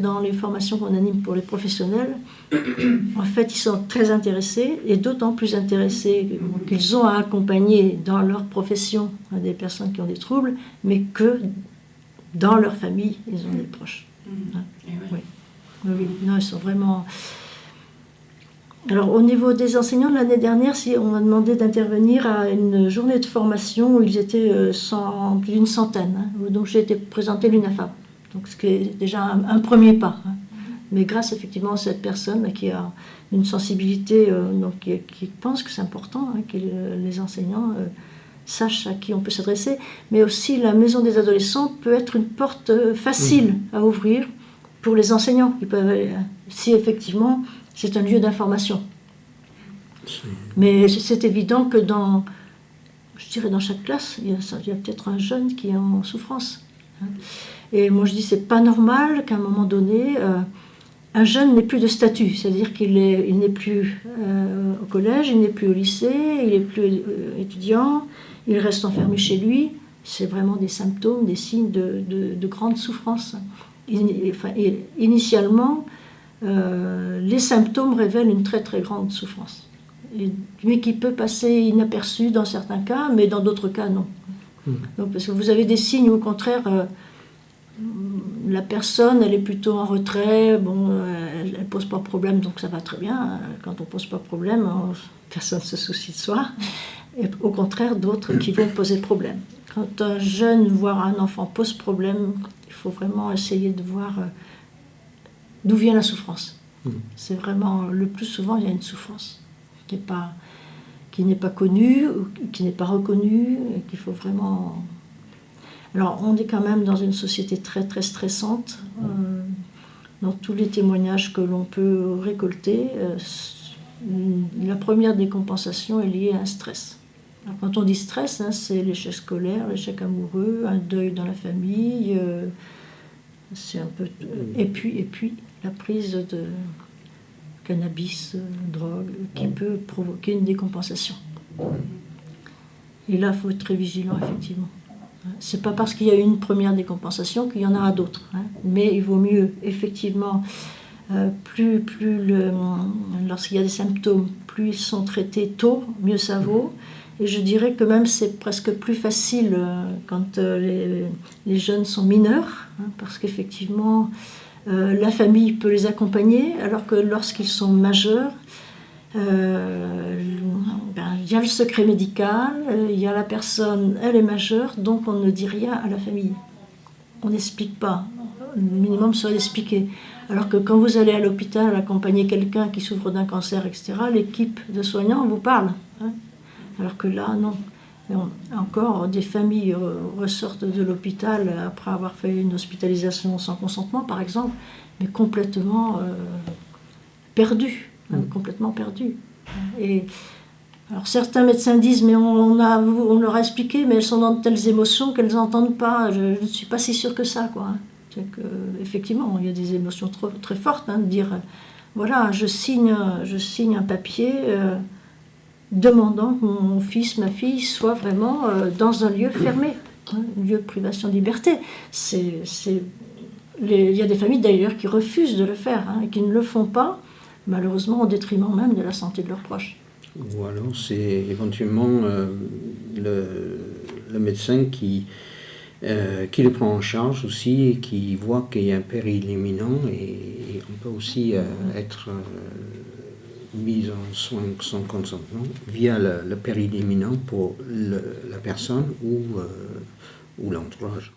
Dans les formations qu'on anime pour les professionnels, en fait, ils sont très intéressés, et d'autant plus intéressés qu'ils ont à accompagner dans leur profession des personnes qui ont des troubles, mais que dans leur famille, ils ont des proches. Oui. Oui. Non, ils sont vraiment... Alors, au niveau des enseignants, l'année dernière, on m'a demandé d'intervenir à une journée de formation où ils étaient plus d'une centaine. Donc, j'ai été présenter l'UNAFAB. Donc, ce qui est déjà un premier pas. Mais grâce effectivement à cette personne qui a une sensibilité, donc, qui pense que c'est important que les enseignants sachent à qui on peut s'adresser. Mais aussi, la maison des adolescents peut être une porte facile à ouvrir pour les enseignants. Si effectivement c'est un lieu d'information. Mais c'est évident que dans chaque classe, il y a peut-être un jeune qui est en souffrance. Et moi je dis, c'est pas normal qu'à un moment donné, un jeune n'ait plus de statut. C'est-à-dire qu'il n'est plus au collège, il n'est plus au lycée, il n'est plus étudiant, il reste enfermé chez lui. C'est vraiment des symptômes, des signes de grande souffrance. Initialement, les symptômes révèlent une très très grande souffrance, mais qui peut passer inaperçue dans certains cas, mais dans d'autres cas non. Donc, parce que vous avez des signes où au contraire la personne elle est plutôt en retrait, elle pose pas de problème, donc ça va très bien. Quand on pose pas de problème, personne se soucie de soi. Et au contraire d'autres qui vont poser problème. Quand un jeune, voire un enfant pose problème, il faut vraiment essayer de voir d'où vient la souffrance. C'est vraiment, le plus souvent, il y a une souffrance qui n'est pas connue, ou qui n'est pas reconnue, et qu'il faut vraiment... Alors, on est quand même dans une société très, très stressante. Dans tous les témoignages que l'on peut récolter, la première décompensation est liée à un stress. Alors, quand on dit stress, c'est l'échec scolaire, l'échec amoureux, un deuil dans la famille, c'est un peu... Et puis la prise de cannabis, drogue, qui peut provoquer une décompensation. Et là, il faut être très vigilant, effectivement. C'est pas parce qu'il y a eu une première décompensation qu'il y en aura d'autres. Mais il vaut mieux, effectivement, lorsqu'il y a des symptômes, plus ils sont traités tôt, mieux ça vaut. Et je dirais que même c'est presque plus facile quand les jeunes sont mineurs, parce qu'effectivement, la famille peut les accompagner, alors que lorsqu'ils sont majeurs, il y a le secret médical, il y a la personne, elle est majeure, donc on ne dit rien à la famille. On n'explique pas. Le minimum serait d'expliquer. Alors que quand vous allez à l'hôpital accompagner quelqu'un qui souffre d'un cancer, etc., l'équipe de soignants vous parle. Alors que là, non. Encore, des familles ressortent de l'hôpital après avoir fait une hospitalisation sans consentement, par exemple, mais complètement perdues. Complètement perdues. Et alors certains médecins disent, mais on leur a expliqué, mais elles sont dans de telles émotions qu'elles n'entendent pas. Je ne suis pas si sûre que ça, quoi. C'est que, effectivement, il y a des émotions très fortes, de dire, voilà, je signe un papier demandant que mon fils, ma fille soit vraiment dans un lieu fermé, un lieu de privation de liberté. Il y a des familles d'ailleurs qui refusent de le faire, et qui ne le font pas, malheureusement au détriment même de la santé de leurs proches. Ou alors c'est éventuellement le médecin qui le prend en charge aussi et qui voit qu'il y a un péril imminent, et on peut aussi être mise en soins sans consentement via le péril imminent pour la personne ou l'entourage.